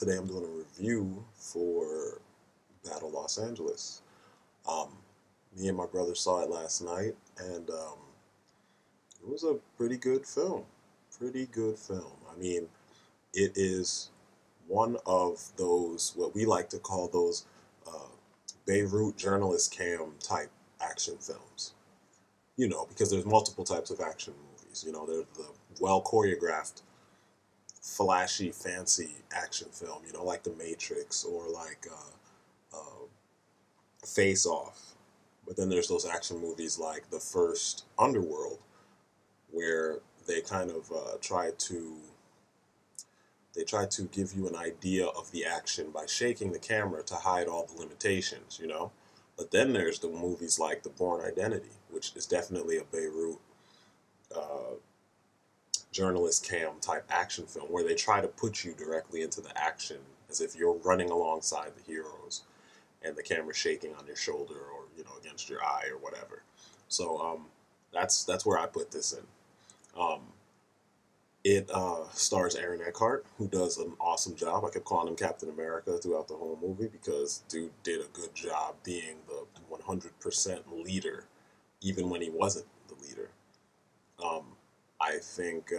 Today I'm doing a review for Battle Los Angeles. Um, Me and my brother saw it last night, and it was a pretty good film. Pretty good film. I mean, it is one of those, what we like to call those uh, Beirut journalist cam type action films. Because there's multiple types of action movies. There's the well choreographed flashy, fancy action film, like The Matrix or like Face Off. But then there's those action movies like the first Underworld, where they kind of try to give you an idea of the action by shaking the camera to hide all the limitations. But then there's the movies like The Bourne Identity, which is definitely a Beirut uh, journalist cam type action film where they try to put you directly into the action as if you're running alongside the heroes and the camera shaking on your shoulder or against your eye or whatever. So that's where I put this in. Um, it stars Aaron Eckhart, who does an awesome job. I kept calling him Captain America throughout the whole movie because dude did a good job being the 100% leader, even when he wasn't the leader. Um, I think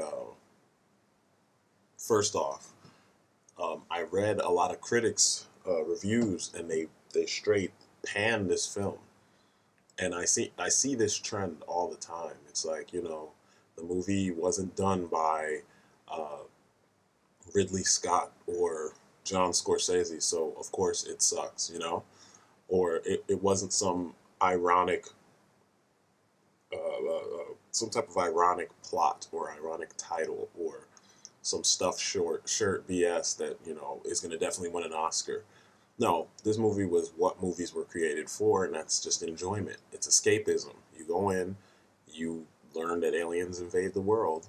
first off, I read a lot of critics' reviews, and they straight pan this film, and I see this trend all the time. It's like the movie wasn't done by uh, Ridley Scott or John Scorsese, so of course it sucks. Or it wasn't some type of ironic plot or ironic title or some stuffed short shirt BS that is going to definitely win an Oscar. No, this movie was what movies were created for, and that's just enjoyment. It's escapism. You go in, you learn that aliens invade the world,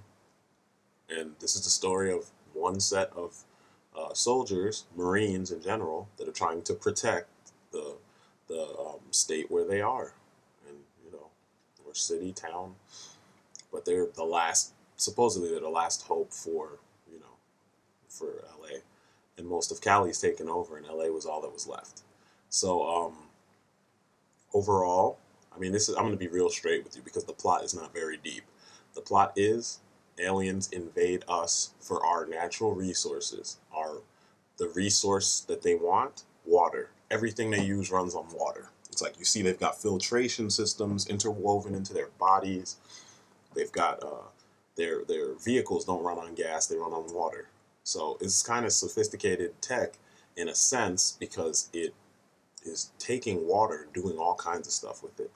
and this is the story of one set of soldiers, Marines in general, that are trying to protect the state where they are, and or city, town, but they're the last. Supposedly, they're the last hope you know for LA, and most of Cali's taken over, and LA was all that was left. So overall, I mean, I'm going to be real straight with you because the plot is not very deep. The plot is aliens invade us for our natural resources, the resource that they want, water. Everything they use runs on water. It's like you see they've got filtration systems interwoven into their bodies. They've got their vehicles don't run on gas; they run on water. So it's kind of sophisticated tech in a sense because it is taking water and doing all kinds of stuff with it.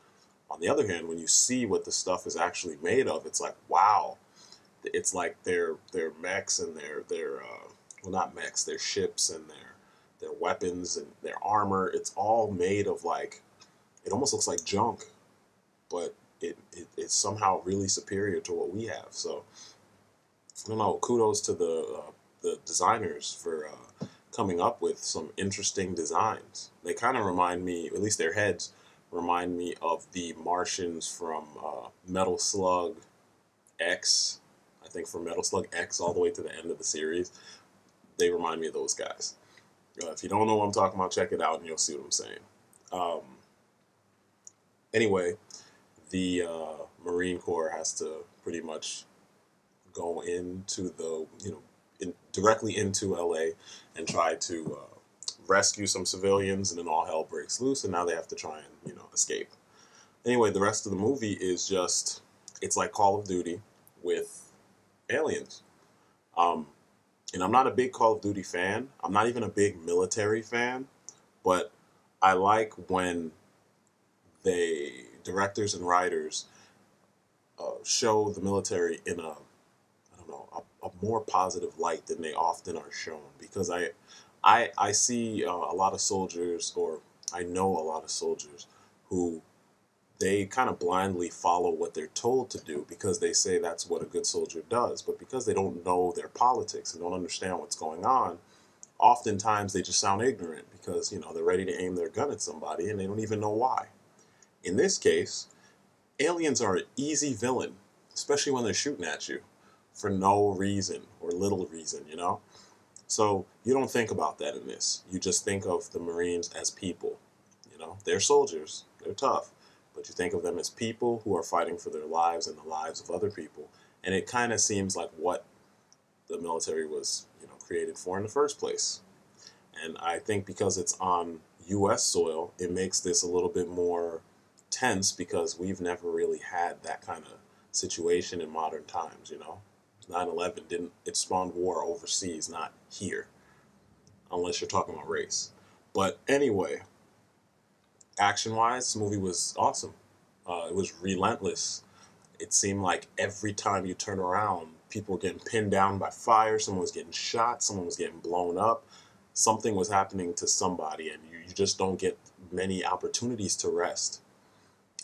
On the other hand, when you see what the stuff is actually made of, it's like wow. It's like their mechs and their well, not mechs, their ships and their weapons and their armor. It's all made of like it almost looks like junk, but it's somehow really superior to what we have. So I don't know. Kudos to the designers for coming up with some interesting designs. They kind of remind me, at least their heads remind me of the Martians from Metal Slug X. I think from Metal Slug X all the way to the end of the series, they remind me of those guys. If you don't know what I'm talking about, check it out and you'll see what I'm saying. Um, anyway, the Marine Corps has to pretty much go into directly into LA and try to rescue some civilians, and then all hell breaks loose, and now they have to try and escape. Anyway, the rest of the movie is just it's like Call of Duty with aliens. Um, and I'm not a big Call of Duty fan. I'm not even a big military fan, but I like when they directors and writers show the military in a I don't know a more positive light than they often are shown because I see a lot of soldiers, or I know a lot of soldiers who they kind of blindly follow what they're told to do because they say that's what a good soldier does. But because they don't know their politics and don't understand what's going on, oftentimes they just sound ignorant because they're ready to aim their gun at somebody and they don't even know why. In this case, aliens are an easy villain, especially when they're shooting at you for no reason or little reason. So you don't think about that in this. You just think of the Marines as people. You know, they're soldiers, they're tough, but you think of them as people who are fighting for their lives and the lives of other people. And it kind of seems like what the military was, created for in the first place. And I think because it's on U.S. soil, it makes this a little bit more tense because we've never really had that kind of situation in modern times, 9/11 didn't, it spawned war overseas, not here, unless you're talking about race. But anyway, action wise, this movie was awesome. It was relentless. It seemed like every time you turn around, people were getting pinned down by fire, someone was getting shot, someone was getting blown up, something was happening to somebody, and you just don't get many opportunities to rest.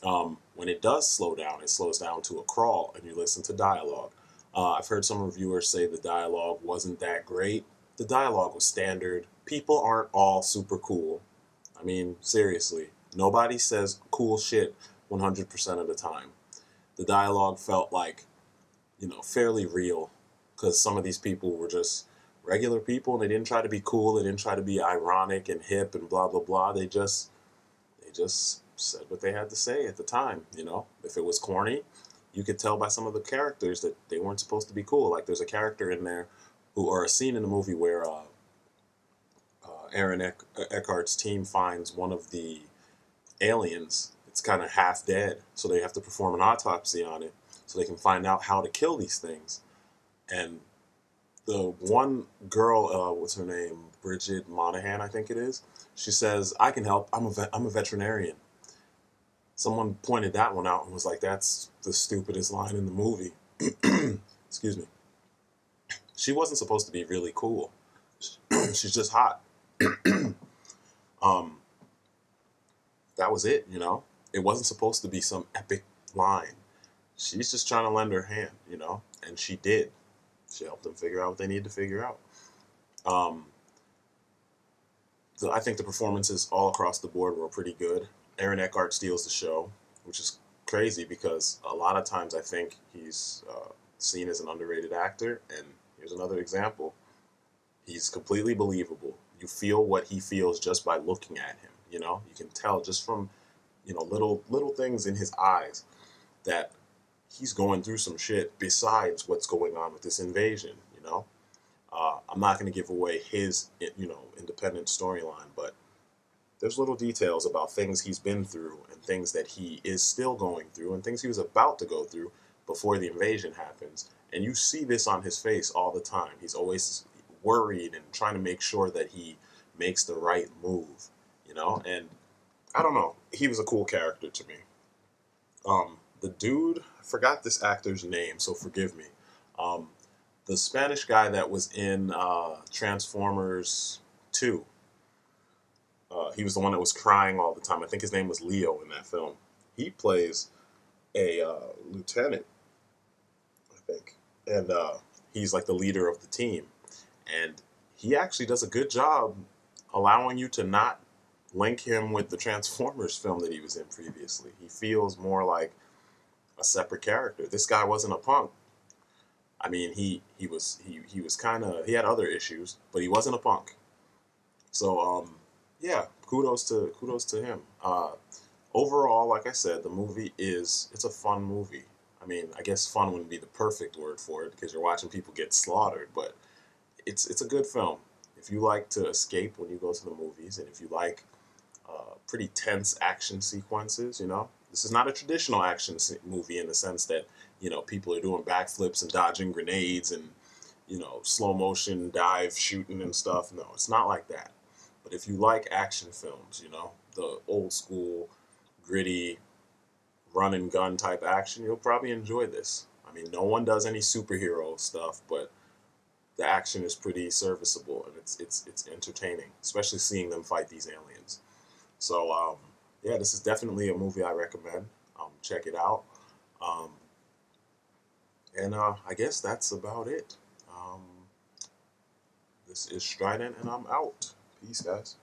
When it does slow down, it slows down to a crawl, and you listen to dialogue. I've heard some reviewers say the dialogue wasn't that great. The dialogue was standard. People aren't all super cool. I mean, seriously, nobody says cool shit 100% of the time. The dialogue felt like, fairly real because some of these people were just regular people and they didn't try to be cool. They didn't try to be ironic and hip and blah, blah, blah. They just said what they had to say at the time. If it was corny, you could tell by some of the characters that they weren't supposed to be cool. Like there's a character in there or a scene in the movie where Aaron Eckhart's team finds one of the aliens. It's kind of half dead, so they have to perform an autopsy on it so they can find out how to kill these things. And the one girl, what's her name? Bridget Monahan, I think it is. She says, "I can help. I'm a veterinarian." Someone pointed that one out and was like, "That's the stupidest line in the movie." Excuse me. She wasn't supposed to be really cool. She's just hot. Um, that was it. It wasn't supposed to be some epic line. She's just trying to lend her hand, and she did. She helped them figure out what they needed to figure out. Um, I think the performances all across the board were pretty good. Aaron Eckhart steals the show, which is crazy because a lot of times I think he's seen as an underrated actor. And here's another example. He's completely believable. You feel what he feels just by looking at him. You can tell just from little things in his eyes that he's going through some shit besides what's going on with this invasion. I'm not going to give away his independent storyline, but there's little details about things he's been through and things that he is still going through and things he was about to go through before the invasion happens. And you see this on his face all the time. He's always worried and trying to make sure that he makes the right move. And I don't know. He was a cool character to me. The dude, I forgot this actor's name, so forgive me. Um, the Spanish guy that was in Transformers 2. He was the one that was crying all the time. I think his name was Leo in that film. He plays a lieutenant, I think. And he's like the leader of the team. And he actually does a good job allowing you to not link him with the Transformers film that he was in previously. He feels more like a separate character. This guy wasn't a punk. I mean, he was kind of, he had other issues, but he wasn't a punk. So yeah, kudos to him. Overall, like I said, the movie it's a fun movie. I mean, I guess fun wouldn't be the perfect word for it because you're watching people get slaughtered, but it's a good film. If you like to escape when you go to the movies, and if you like pretty tense action sequences, this is not a traditional action movie in the sense that people are doing backflips and dodging grenades and slow motion dive shooting and stuff. No, it's not like that. But if you like action films, the old school, gritty, run and gun type action, you'll probably enjoy this. I mean, no one does any superhero stuff, but the action is pretty serviceable and it's entertaining, especially seeing them fight these aliens. So yeah, this is definitely a movie I recommend. Check it out. Um, and I guess that's about it. This is Strident, and I'm out. Peace, guys.